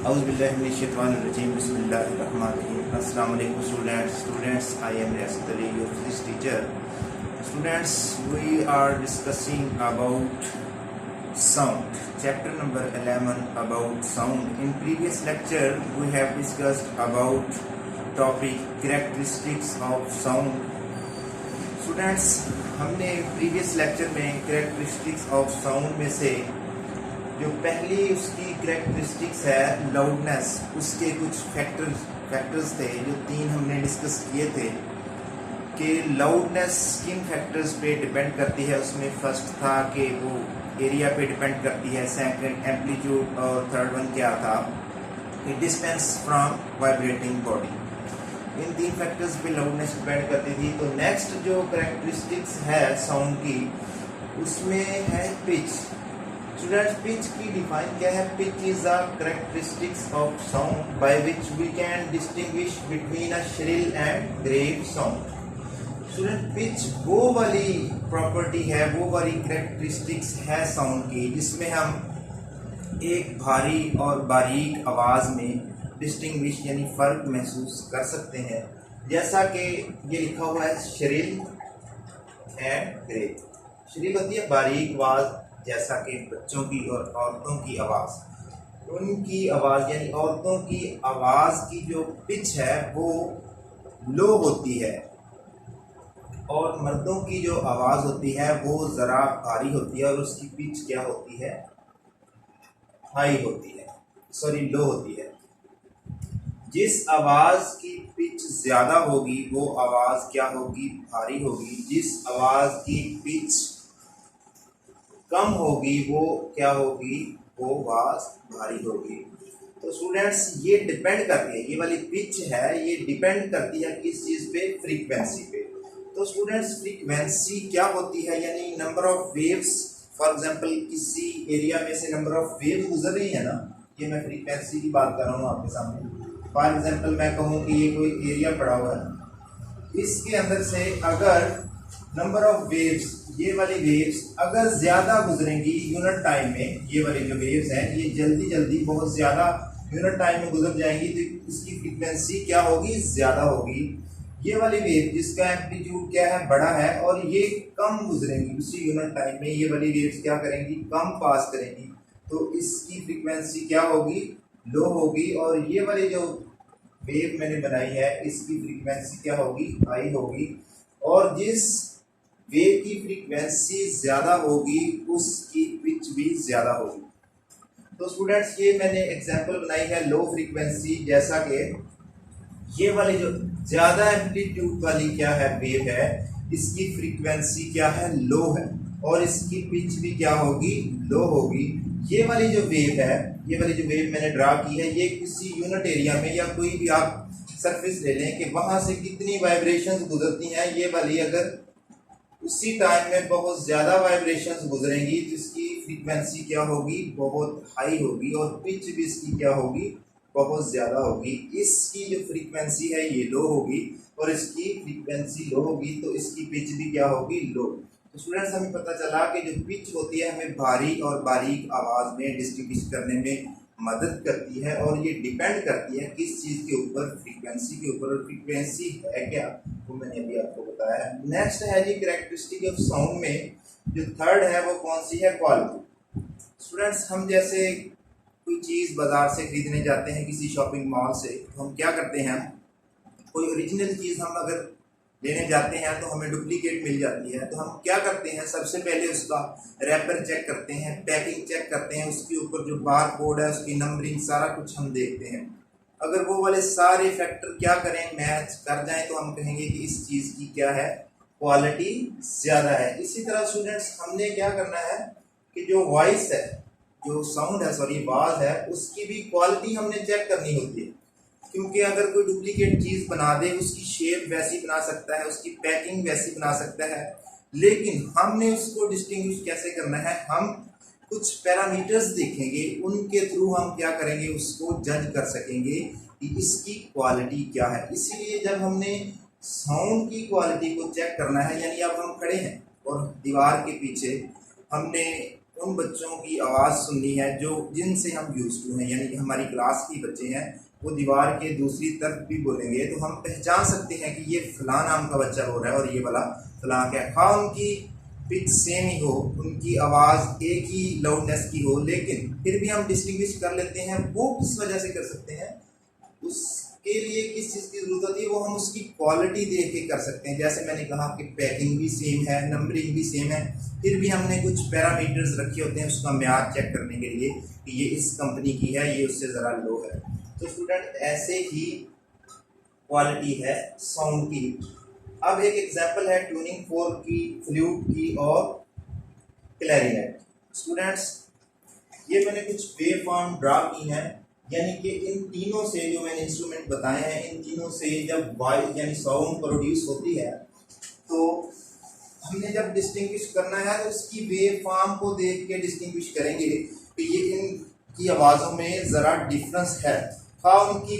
Auzubillahiminash-shaytanir-rajim. Bismillahir-rahmanir-rahim. Assalamu alaikum students. I am Riasat Ali, your physics teacher. Students, we are discussing about sound. Chapter number 11 about sound. In previous lecture, we have discussed about topic characteristics of sound. Students, हमने previous lecture में characteristics of sound में से जो पहली उसकी characteristics है loudness, उसके कुछ फैक्टर्स थे जो तीन हमने डिस्कस किए थे कि लाउडनेस किन फैक्टर्स पे डिपेंड करती है। उसमें फर्स्ट था कि वो एरिया पे डिपेंड करती है, सेकंड एम्पलीट्यूड, और थर्ड वन क्या था कि डिस्टेंस फ्रॉम वाइब्रेटिंग बॉडी। इन तीन फैक्टर्स पे लाउडनेस डिपेंड करती थी। तो नेक्स्ट जो करेक्टरिस्टिक्स है साउंड की उसमें है पिच। स्टूडेंट्स, पिच की डिफाइन क्या है? Pitch is a characteristics of sound by which we can distinguish between a shrill and grave sound. Student, pitch वो वाली प्रॉपर्टी है, वो वाली कैरेक्टरिस्टिक्स है साउंड की जिसमें हम एक भारी और बारीक आवाज में डिस्टिंग्विश यानी फर्क महसूस कर सकते हैं। जैसा कि ये लिखा हुआ है श्रिल एंड ग्रेव। श्रिल होती है बारीक आवाज, जैसा कि बच्चों की और औरतों की आवाज़, उनकी आवाज़ यानी औरतों की आवाज़ की जो पिच है वो लो होती है और मर्दों की जो आवाज़ होती है वो ज़रा भारी होती है और उसकी पिच क्या होती है? हाई होती है, लो होती है। जिस आवाज़ की पिच ज़्यादा होगी वो आवाज़ क्या होगी? भारी होगी। जिस आवाज़ की पिच कम होगी वो क्या होगी? वो आवाज भारी होगी। तो स्टूडेंट्स, ये डिपेंड करती है, ये वाली पिच है ये डिपेंड करती है किस चीज़ पे? फ्रीक्वेंसी पे। तो स्टूडेंट्स, फ्रीक्वेंसी क्या होती है? यानी number of waves. For example किसी एरिया में से नंबर ऑफ वेव्स गुजर रही है ना, ये मैं फ्रीक्वेंसी की बात कर रहा हूँ आपके सामने। फॉर एग्जांपल मैं कहूँ कि ये कोई एरिया पड़ा हुआ है, इसके अंदर से अगर नंबर ऑफ वेव्स, ये वाली वेव्स अगर ज़्यादा गुजरेंगी यूनिट टाइम में, ये वाली जो वेव्स हैं ये जल्दी बहुत ज़्यादा यूनिट टाइम में गुजर जाएंगी तो इसकी फ्रीक्वेंसी क्या होगी? ज़्यादा होगी। ये वाली वेव जिसका एम्पलीट्यूड क्या है? बड़ा है और ये कम गुजरेंगी उसी यूनिट टाइम में, ये वाली वेव्स क्या करेंगी? कम पास करेंगी, तो इसकी फ्रीक्वेंसी क्या होगी? लो होगी। और ये वाली जो वेव मैंने बनाई है इसकी फ्रीक्वेंसी क्या होगी? हाई होगी। और जिस वेव की फ्रीक्वेंसी ज़्यादा होगी उसकी पिच भी ज़्यादा होगी। तो स्टूडेंट्स, ये मैंने एग्जांपल बनाई है लो फ्रीक्वेंसी, जैसा कि ये वाली जो ज़्यादा एम्पलीट्यूड वाली क्या है? वेव है, इसकी फ्रीक्वेंसी क्या है? लो है और इसकी पिच भी क्या होगी? लो होगी। ये वाली जो वेव है, ये वाली जो वेव मैंने ड्रा की है, ये किसी यूनिट एरिया में या कोई भी आप सरफेस ले लें कि वहाँ से कितनी वाइब्रेशंस गुजरती हैं, ये वाली अगर उसी टाइम में बहुत ज़्यादा वाइब्रेशंस गुजरेंगी तो इसकी फ्रीक्वेंसी क्या होगी? बहुत हाई होगी और पिच भी इसकी क्या होगी? बहुत ज़्यादा होगी। इसकी जो फ्रीक्वेंसी है ये लो होगी और इसकी फ्रीक्वेंसी लो होगी तो इसकी पिच भी क्या होगी? लो। तो स्टूडेंट्स, हमें पता चला कि जो पिच होती है हमें भारी और बारीक आवाज़ में डिस्टिंग्विश करने में मदद करती है और ये डिपेंड करती है किस चीज़ के ऊपर? फ्रीक्वेंसी के ऊपर। और फ्रीक्वेंसी है क्या वो मैंने अभी आपको बताया है। नेक्स्ट है जी कैरेक्टरिस्टिक ऑफ साउंड में जो थर्ड है वो कौन सी है? क्वालिटी। स्टूडेंट्स, हम जैसे कोई चीज़ बाजार से खरीदने जाते हैं किसी शॉपिंग मॉल से, तो हम क्या करते हैं? कोई ओरिजिनल चीज़ हम अगर लेने जाते हैं तो हमें डुप्लीकेट मिल जाती है, तो हम क्या करते हैं? सबसे पहले उसका रैपर चेक करते हैं, पैकिंग चेक करते हैं, उसके ऊपर जो बार कोड है उसकी नंबरिंग सारा कुछ हम देखते हैं। अगर वो वाले सारे फैक्टर क्या करें? मैच कर जाएं तो हम कहेंगे कि इस चीज़ की क्या है? क्वालिटी ज़्यादा है। इसी तरह स्टूडेंट्स, हमने क्या करना है कि जो वॉइस है, जो साउंड है, आवाज़ है, उसकी भी क्वालिटी हमने चेक करनी होती है। क्योंकि अगर कोई डुप्लीकेट चीज़ बना दे, उसकी शेप वैसी बना सकता है, उसकी पैकिंग वैसी बना सकता है, लेकिन हमने उसको डिस्टिंग्विश कैसे करना है? हम कुछ पैरामीटर्स देखेंगे, उनके थ्रू हम क्या करेंगे? उसको जज कर सकेंगे कि इसकी क्वालिटी क्या है। इसीलिए जब हमने साउंड की क्वालिटी को चेक करना है, यानी अब हम खड़े हैं और दीवार के पीछे हमने उन बच्चों की आवाज़ सुननी है जो जिनसे हम यूज टू हैं, यानी कि हमारी क्लास के बच्चे हैं, वो दीवार के दूसरी तरफ भी बोलेंगे तो हम पहचान सकते हैं कि ये फलां नाम का बच्चा हो रहा है और ये वाला फलां क्या है। हाँ, उनकी पिच सेम ही हो, उनकी आवाज़ एक ही लाउडनेस की हो, लेकिन फिर भी हम डिस्टिंग्विश कर लेते हैं। वो किस वजह से कर सकते हैं, उसके लिए किस चीज़ की जरूरत होती है, वो हम उसकी क्वालिटी देख के कर सकते हैं। जैसे मैंने कहा कि पैकिंग भी सेम है, नंबरिंग भी सेम है, फिर भी हमने कुछ पैरामीटर्स रखे होते हैं उसका म्यार चेक करने के लिए कि ये इस कंपनी की है, ये उससे ज़रा लो है। तो स्टूडेंट ऐसे ही क्वालिटी है साउंड की। अब एक एग्जांपल है ट्यूनिंग फोर्क की, फ्लूट की और क्लैरिनेट। स्टूडेंट्स, ये मैंने कुछ वेव फॉर्म ड्रा की हैं, यानी कि इन तीनों से जो मैंने इंस्ट्रूमेंट बताए हैं, इन तीनों से जब वॉइस यानी साउंड प्रोड्यूस होती है तो हमने जब डिस्टिंग्विश करना है तो इसकी वेव फॉर्म को देख के डिस्टिंग्विश करेंगे कि ये इनकी आवाज़ों में ज़रा डिफरेंस है। हाँ, उनकी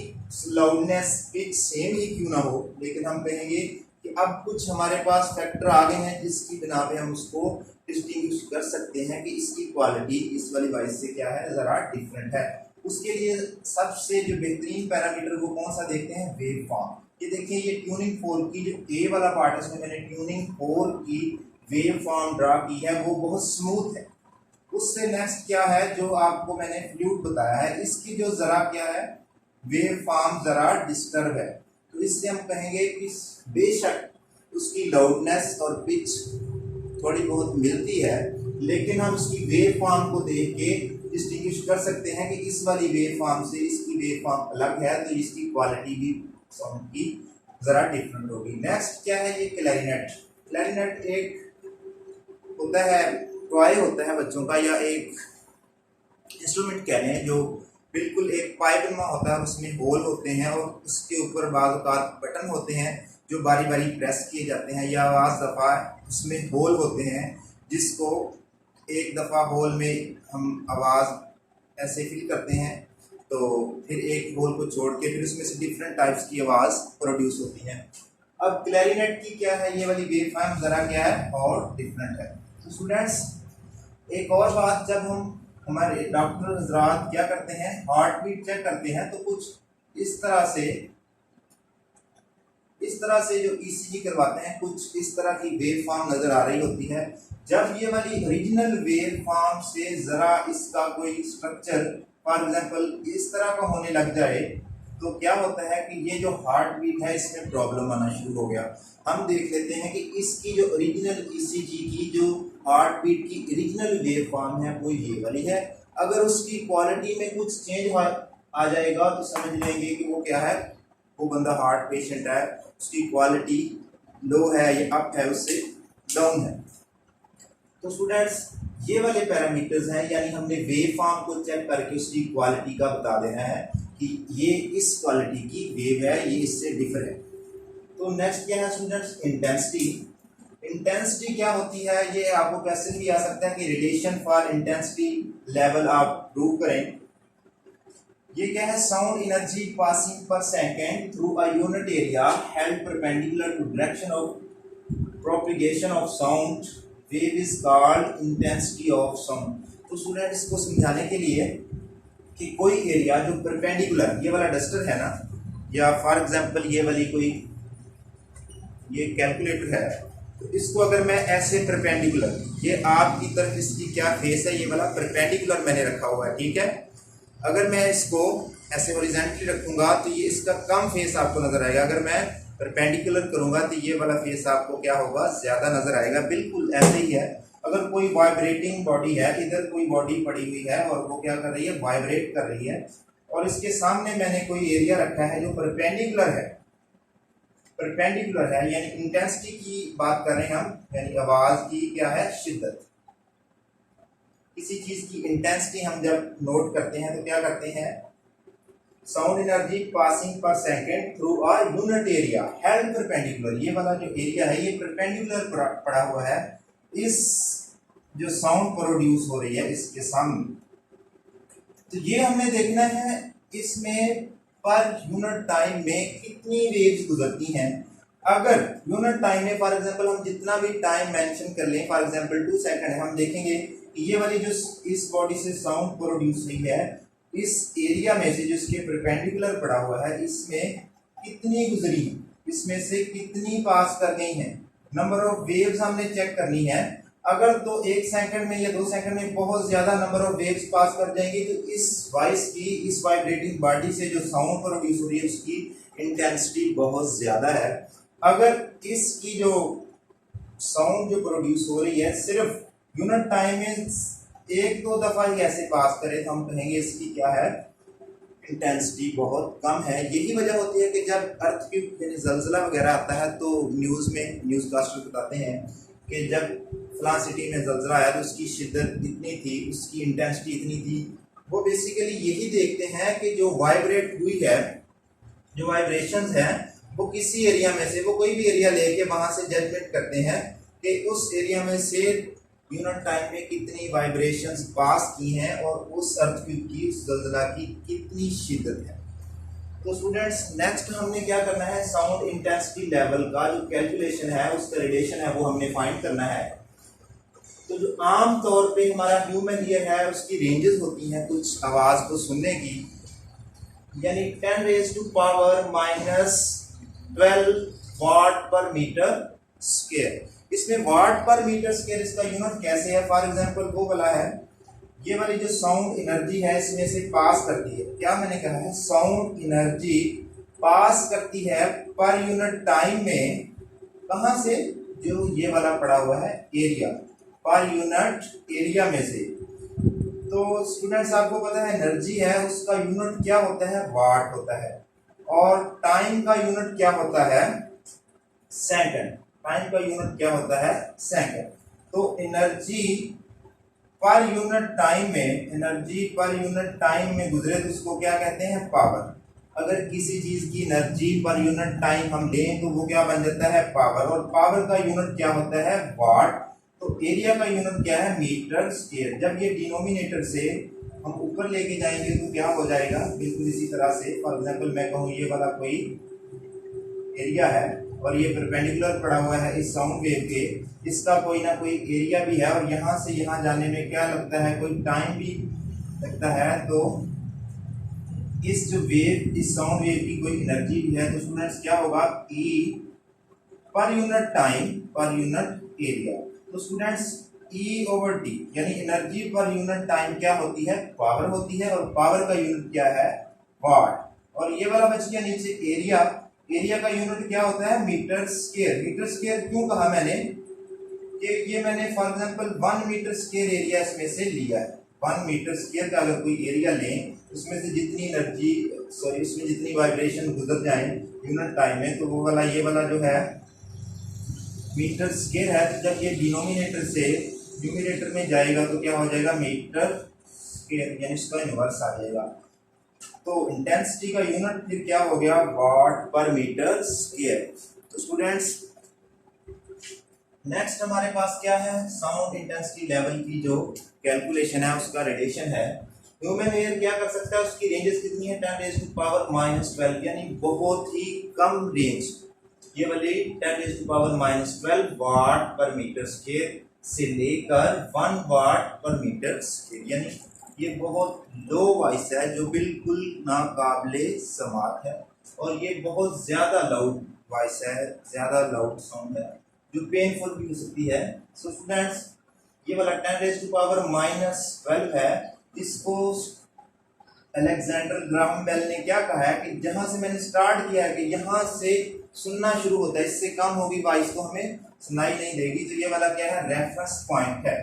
लाउडनेस पिच सेम ही क्यों ना हो, लेकिन हम कहेंगे कि अब कुछ हमारे पास फैक्टर आ गए हैं जिसकी बिना पे हम उसको डिस्टिंग्विश कर सकते हैं कि इसकी क्वालिटी इस वाली वॉइस से क्या है, ज़रा डिफरेंट है। उसके लिए सबसे जो बेहतरीन पैरामीटर वो कौन सा देखते हैं, वेव फॉर्म। ये देखिए, ये ट्यूनिंग फोर्क की जो ए वाला पार्ट है उसमें मैंने ट्यूनिंग फोर्क की वेव फॉर्म ड्रा की है, वो बहुत स्मूथ है। उससे नेक्स्ट क्या है जो आपको मैंने फ्लूट बताया है, इसकी जो ज़रा क्या है, वेव फॉर्म ज़रा डिस्टर्ब है। तो इससे हम कहेंगे कि बेशक उसकी लाउडनेस और पिच थोड़ी बहुत मिलती है, लेकिन हम उसकी वेव फॉर्म को देख के डिस्टिंग्विश कर सकते हैं कि इस वाली वेव फॉर्म से इसकी वेव फॉर्म अलग है, तो इसकी क्वालिटी भी साउंड की ज़रा डिफरेंट होगी। नेक्स्ट क्या है, ये क्लैरिनेट। क्लैरिनेट एक होता है, टॉय होता है बच्चों का, या एक इंस्ट्रूमेंट कह लें जो बिल्कुल एक पाइप नुमा होता है, उसमें होल होते हैं और उसके ऊपर बाज़ औक़ात बटन होते हैं जो बारी बारी प्रेस किए जाते हैं, या आवाज़ दफ़ा उसमें होल होते हैं जिसको एक दफ़ा होल में हम आवाज़ ऐसे फिल करते हैं तो फिर एक होल को छोड़ के फिर उसमें से डिफरेंट टाइप्स की आवाज़ प्रोड्यूस होती हैं। अब क्लैरिनेट की क्या है, ये वाली वेव फॉर्म ज़रा क्या है और डिफरेंट है। तो स्टूडेंट्स, एक और बात, जब हम हमारे डॉक्टर हजरात क्या करते हैं, हार्ट बीट चेक करते हैं तो कुछ इस तरह से जो ईसीजी करवाते हैं, कुछ इस तरह की वेव फॉर्म नज़र आ रही होती है। जब ये वाली ओरिजिनल वेव फॉर्म से ज़रा इसका कोई स्ट्रक्चर फॉर एग्जांपल इस तरह का होने लग जाए तो क्या होता है कि ये जो हार्ट बीट है इसमें प्रॉब्लम आना शुरू हो गया। हम देख लेते हैं कि इसकी जो ओरिजिनल ईसीजी की जो हार्ट बीट की ओरिजिनल वेव फॉर्म है वो ये वाली है। अगर उसकी क्वालिटी में कुछ चेंज आ जाएगा तो समझ लेंगे कि वो क्या है, वो बंदा हार्ट पेशेंट है, उसकी क्वालिटी लो है या अप है, उससे डाउन है। तो स्टूडेंट्स, ये वाले पैरामीटर्स हैं, यानी हमने वेव फॉर्म को चेक करके उसकी क्वालिटी का बता देना है कि ये इस क्वालिटी की वेव है, ये इससे डिफर है। तो नेक्स्ट क्या है स्टूडेंट्स, इंटेंसिटी। इंटेंसिटी क्या होती है, ये आपको क्वेश्चन भी आ सकता है कि रिलेशन फॉर इंटेंसिटी लेवल आप प्रूव करें। ये क्या है, sound energy passing per second through a unit area held perpendicular to direction of propagation of sound wave is called intensity of sound. तो स्टूडेंट, इसको समझाने के लिए कि कोई एरिया जो परपेंडिकुलर, ये वाला डस्टर है ना, या फॉर एग्जांपल ये वाली कोई ये कैलकुलेटर है, तो इसको अगर मैं ऐसे परपेंडिकुलर, ये आपकी तरफ इसकी क्या फेस है, ये वाला परपेंडिकुलर मैंने रखा हुआ है, ठीक है। अगर मैं इसको ऐसे हॉरिजॉन्टली रखूंगा तो ये इसका कम फेस आपको नजर आएगा, अगर मैं परपेंडिकुलर करूंगा तो ये वाला फेस आपको क्या होगा, ज्यादा नजर आएगा। बिल्कुल ऐसे ही है, अगर कोई वाइब्रेटिंग बॉडी है, इधर कोई बॉडी पड़ी हुई है और वो क्या कर रही है, वाइब्रेट कर रही है, और इसके सामने मैंने कोई एरिया रखा है जो परपेंडिकुलर है, यानी इंटेंसिटी की बात कर रहे हैं हम, यानी आवाज की क्या है, शिद्दत। किसी चीज की इंटेंसिटी हम जब नोट करते हैं तो क्या करते हैं, sound energy passing per second through a unit area held perpendicular, ये वाला जो एरिया है ये परपेंडिकुलर पड़ा हुआ है इस जो साउंड प्रोड्यूस हो रही है इसके सामने। तो ये हमने देखना है इसमें पर यूनिट टाइम में कितनी वेव्स गुजरती हैं। अगर यूनिट टाइम में फॉर एग्जांपल हम जितना भी टाइम मेंशन कर लें, फॉर एग्जांपल 2 सेकंड है, हम देखेंगे ये वाली जो इस बॉडी से साउंड प्रोड्यूस हुई है, इस एरिया में से जो इसके परपेंडिकुलर पड़ा हुआ है, इसमें कितनी गुजरी है, इसमें से कितनी पास कर गई है, नंबर ऑफ वेव्स हमने चेक करनी है। अगर तो 1 सेकंड में या 2 सेकंड में बहुत ज्यादा नंबर ऑफ वेव्स पास कर जाएंगी तो इस वॉइस की, इस वाइब्रेटिंग बॉडी से जो साउंड प्रोड्यूस हो रही है उसकी इंटेंसिटी बहुत ज्यादा है। अगर इसकी जो साउंड जो प्रोड्यूस हो रही है सिर्फ यूनिट टाइम में 1-2 दफा ही ऐसे पास करे तो हम कहेंगे इसकी क्या है, इंटेंसिटी बहुत कम है। यही वजह होती है कि जब अर्थक्वेक यानी ज़लज़ला वगैरह आता है तो न्यूज़ में न्यूज़ कास्टर बताते हैं कि जब फलां सिटी में ज़लज़ला आया तो उसकी शिद्दत इतनी थी, उसकी इंटेंसिटी इतनी थी। वो बेसिकली यही देखते हैं कि जो वाइब्रेट हुई है, जो वाइब्रेशंस हैं वो किसी एरिया में से, वो कोई भी एरिया लेके वहाँ से जजमेंट करते हैं कि उस एरिया में से यूनिट टाइम में कितनी वाइब्रेशंस पास की हैं और उस अर्थक्वेक की, उस ज़लज़ला की कितनी शिद्दत है। तो स्टूडेंट्स नेक्स्ट हमने क्या करना है, साउंड इंटेंसिटी लेवल का जो कैलकुलेशन है, उसका रिलेशन है वो हमने फाइंड करना है। तो जो आम तौर पे हमारा ह्यूमन ईयर है उसकी रेंजेस होती हैं कुछ आवाज़ को सुनने की, यानी 10⁻⁻12 वाट पर मीटर स्क्वायर। इसमें वाट पर मीटर स्क्वायर इसका यूनिट कैसे है, फॉर एग्जांपल वो वाला है, ये वाली जो साउंड एनर्जी है इसमें से पास करती है, क्या मैंने कहा है, साउंड एनर्जी पास करती है पर यूनिट टाइम में, कहां से, जो ये वाला पड़ा हुआ है एरिया, पर यूनिट एरिया में से। तो स्टूडेंट्स आपको पता है एनर्जी है उसका यूनिट क्या होता है, वाट होता है, और टाइम का यूनिट क्या होता है, सेकंड। टाइम का यूनिट क्या होता है, सेकंड। तो एनर्जी पर यूनिट टाइम में, एनर्जी पर यूनिट टाइम में गुजरे तो उसको क्या कहते हैं, पावर। अगर किसी चीज की एनर्जी पर यूनिट टाइम हम लें तो वो क्या बन जाता है, पावर, और पावर का यूनिट क्या होता है, वाट। तो एरिया का यूनिट क्या है, मीटर स्क्वायर। जब ये डिनोमिनेटर से हम ऊपर लेके जाएंगे तो क्या हो जाएगा, बिल्कुल इसी तरह से, फॉर एग्जांपल मैं कहूँ ये वाला कोई एरिया है और ये परपेंडिकुलर पड़ा हुआ है इस साउंड वेव के, इसका कोई ना कोई एरिया भी है और यहाँ से यहाँ जाने में क्या लगता है, कोई टाइम भी लगता है। तो इस जो वेव, इस साउंड वेव की कोई एनर्जी भी है, तो स्टूडेंट्स क्या होगा, E per unit time per unit area. तो स्टूडेंट्स E/T यानी एनर्जी पर यूनिट टाइम क्या होती है, पावर होती है, और पावर का यूनिट क्या है, वाट। और ये वाला बच गया नीचे एरिया, एरिया का यूनिट क्या होता है, मीटर स्क्वायर। मीटर स्क्वायर क्यों कहा मैंने, कि ये मैंने for example 1 metre square area इसमें से लिया है। 1 मीटर स्क्वायर का अगर कोई एरिया लें उसमें से जितनी एनर्जी, सॉरी उसमें जितनी वाइब्रेशन गुजर जाए यूनिट टाइम में, तो वो वाला, ये वाला जो है मीटर स्क्वायर है। तो जब ये डिनोमिनेटर से न्यूमरेटर में जाएगा तो क्या हो जाएगा, मीटर स्क्वायर, यानी इसका इनवर्स आ जाएगा। तो इंटेंसिटी का यूनिट फिर क्या हो गया, वाट पर मीटर स्क्वायर। तो स्टूडेंट्स नेक्स्ट हमारे पास क्या है, साउंड इंटेंसिटी लेवल की जो कैलकुलेशन है उसका रिलेशन है। ह्यूमन ईयर क्या कर सकता है, उसकी रेंजेस कितनी है, 10⁻⁻12 यानी बहुत ही कम रेंज, ये वाली 10⁻⁻12 वाट पर मीटर स्क्वायर से लेकर 1 वाट पर मीटर स्क्वायर, यानी ये बहुत लो वॉइस है जो बिल्कुल नाकाबिले समात है, और ये बहुत ज़्यादा लाउड वॉइस है, ज़्यादा लाउड साउंड है जो पेनफुल भी हो सकती है। सो स्टूडेंट्स ये वाला 10⁻⁻12 है, इसको अलेक्जेंडर ग्राहम बेल ने क्या कहा है कि जहां से मैंने स्टार्ट किया है कि यहाँ से सुनना शुरू होता है, इससे कम होगी वॉइस तो हमें सुनाई नहीं देगी। तो ये वाला क्या है, रेफरेंस पॉइंट है।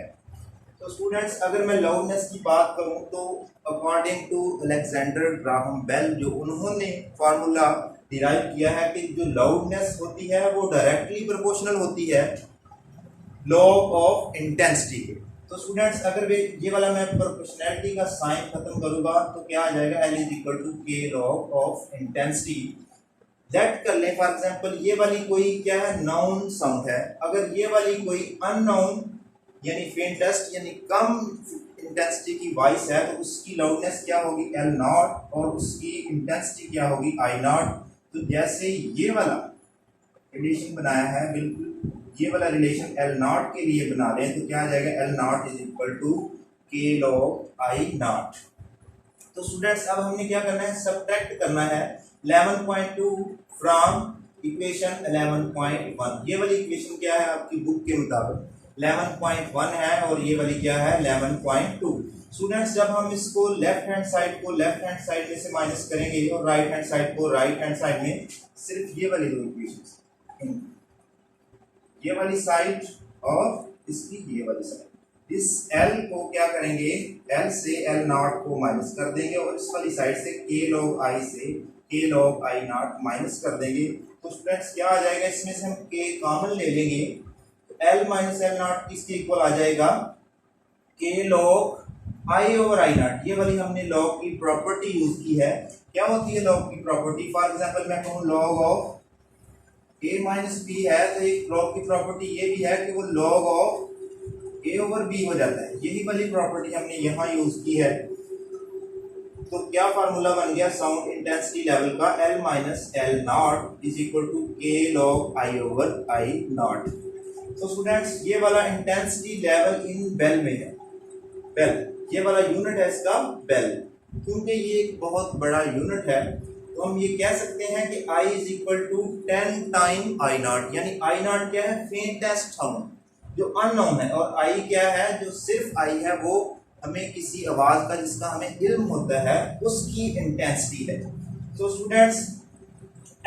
तो स्टूडेंट्स अगर मैं लाउडनेस की बात करूं तो according to Alexander Graham Bell, जो उन्होंने फार्मूला डिराइव किया है कि जो लाउडनेस होती है वो डायरेक्टली प्रोपोर्शनल होती है लॉ ऑफ इंटेंसिटी के। तो स्टूडेंट्स अगर ये वाला मैं प्रोपोर्शनैलिटी का साइन खत्म करूंगा तो क्या आ जाएगा, L = K law of intensity. That कर लें फॉर एग्जांपल ये वाली कोई क्या है, नाउन साउंड है, अगर ये वाली कोई अननाउन यानी फेंटेस्ट यानी कम इंटेंसिटी की वॉइस है तो उसकी लाउडनेस क्या होगी, L0, और उसकी इंटेंसिटी क्या होगी, I0। तो जैसे ये वाला एडिशन बनाया है बिल्कुल ये वाला रिलेशन एल नॉट के लिए बना रहे हैं तो क्या आ जाएगा, L not is equal to K log I not. तो स्टूडेंट्स अब हमने क्या करना है, सब्ट्रैक्ट करना है 11.2 फ्रॉम इक्वेशन 11.1। ये वाली इक्वेशन क्या है आपकी बुक के मुताबिक 11.1 है और ये वाली क्या है 11.2। स्टूडेंट्स जब हम इसको लेफ्ट हैंड साइड को लेफ्ट हैंड साइड में से माइनस करेंगे और राइट हैंड साइड को राइट हैंड साइड में, सिर्फ ये वाली दो इक्वेशन, ये वाली साइड और इसकी ये वाली साइड, इस L को क्या करेंगे, L से L नॉट को माइनस कर देंगे और इस वाली साइड से K log I से K log I not minus कर देंगे। तो स्टूडेंट्स क्या आ जाएगा, इसमें से हम K कॉमन ले लेंगे तो L माइनस L नॉट किसके इक्वल आ जाएगा, K log I over I not. ये वाली हमने लॉग की प्रॉपर्टी यूज की है। क्या होती है लॉग की प्रॉपर्टी, फॉर एग्जांपल मैं कहूँ log of A minus B है तो एक लॉग की प्रॉपर्टी ये भी है कि वो log of A over B हो जाता है। यही वाली प्रॉपर्टी हमने यहाँ यूज की है। तो क्या फार्मूला बन गया साउंड इंटेंसिटी लेवल का, L minus L not is equal to K log I over I not. तो स्टूडेंट्स ये वाला इंटेंसिटी लेवल इन बेल में है, बेल ये वाला यूनिट है इसका बेल। क्योंकि ये एक बहुत बड़ा यूनिट है तो हम ये कह सकते हैं कि I is equal to 10 time I not, यानी I नॉट क्या है, फेंटेस्ट साउंड जो अननोन है, और I क्या है, जो सिर्फ I है वो हमें किसी आवाज का जिसका हमें इल्म होता है उसकी इंटेंसिटी है। तो students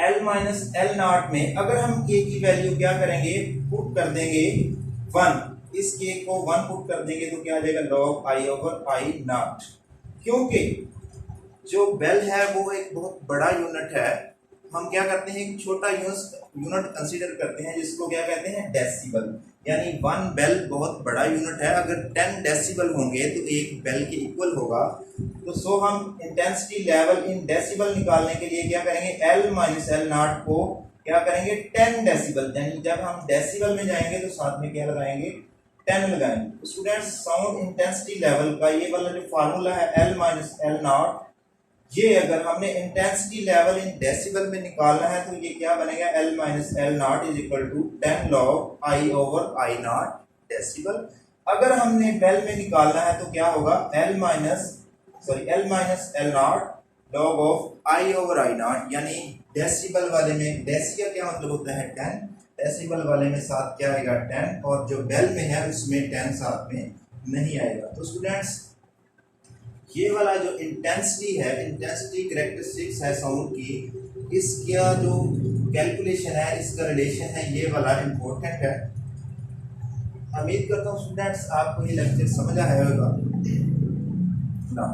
L minus L not में अगर हम K की वैल्यू क्या करेंगे, पुट कर देंगे 1, इस K को 1 पुट कर देंगे तो क्या आ जाएगा log I over I not. क्योंकि जो बेल है वो एक बहुत बड़ा यूनिट है, हम क्या करते हैं एक छोटा यूनिट कंसीडर करते हैं जिसको क्या कहते हैं डेसिबल, यानी 1 बेल बहुत बड़ा यूनिट है। अगर 10 डेसिबल होंगे तो एक बेल के इक्वल होगा। तो सो हम इंटेंसिटी लेवल इन डेसिबल निकालने के लिए क्या करेंगे, L माइनस L नॉट को क्या करेंगे 10 डेसिबल, यानी जब हम डेसिबल में जाएंगे तो साथ में क्या लगाएंगे 10 लगाएंगे। तो स्टूडेंट्स साउंड इंटेंसिटी लेवल का ये वाला जो फार्मूला है L माइनस L नॉट, ये अगर हमने इंटेंसिटी लेवल इन डेसिबल में निकालना है तो ये क्या बनेगा, L minus L not is equal to 10 log I over I not decibel. अगर हमने बेल में निकालना है तो क्या होगा, L minus L not log of I over I not, यानी डेसिबल वाले में, डेसी का क्या मतलब होता है 10, डेसिबल वाले में साथ क्या आएगा 10, और जो बेल में है उसमें 10 साथ में नहीं आएगा। तो स्टूडेंट्स ये वाला जो इंटेंसिटी है, इंटेंसिटी कैरेक्टरिस्टिक्स है साउंड की, इसका जो कैलकुलेशन है, इसका रिलेशन है, ये वाला इम्पोर्टेंट है। उम्मीद करता हूँ स्टूडेंट्स आपको ये लेक्चर समझ आया होगा ना।